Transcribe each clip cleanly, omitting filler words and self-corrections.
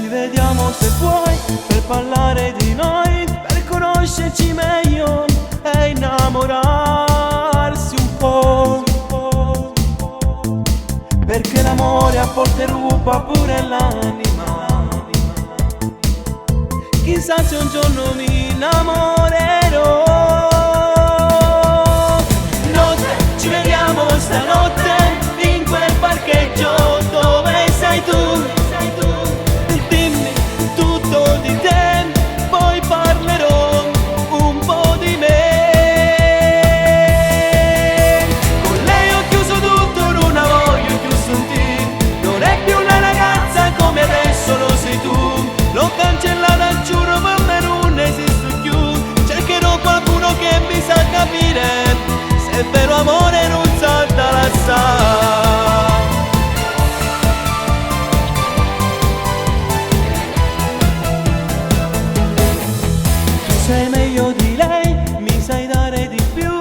vediamo se vuoi, per parlare di noi, per conoscerci meglio e innamorarsi un po'. Perché l'amore a volte ruba pure l'anima. Chissà se un giorno mi innamorerò. Notte, ci vediamo stanotte in quel parcheggio dove sei tu. Dimmi tutto di te, poi parlerò un po' di me. Con lei ho chiuso tutto, non la voglio più sentire. Non è più una ragazza come adesso lo sei tu. L'ho cancellata, giuro, per me non esiste più. Cercherò qualcuno che mi sa capire se è vero amore non salta la sa. Sei meglio di lei, mi sai dare di più.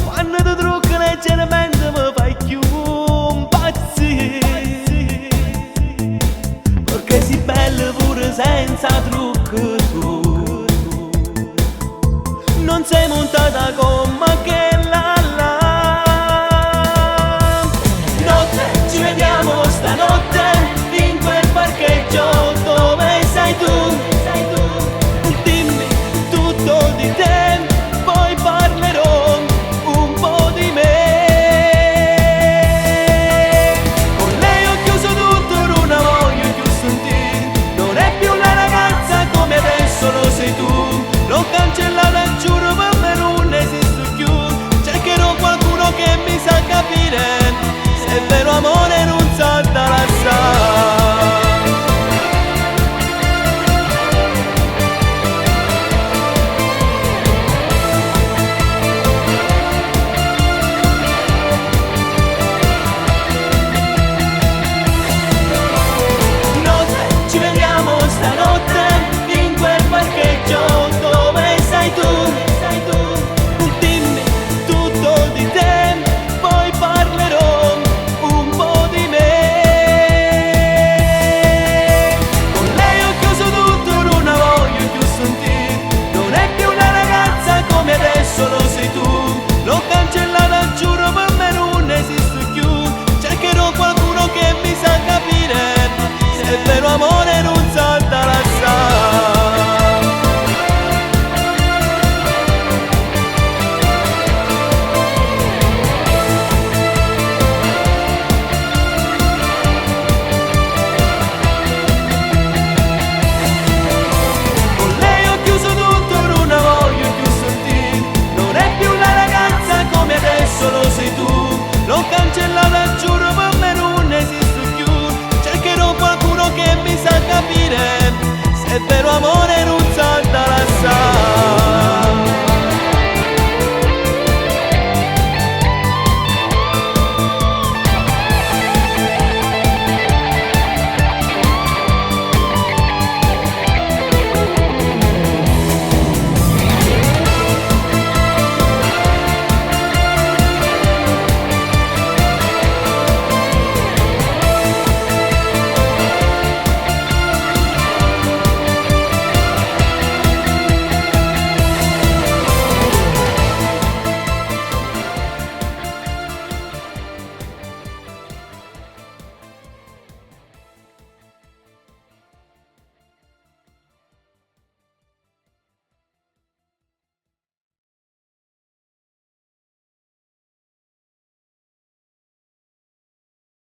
Quando ti trucchi leggermente mi fai più impazzire. Perché sei bella pure senza trucco tu. Non sei montata con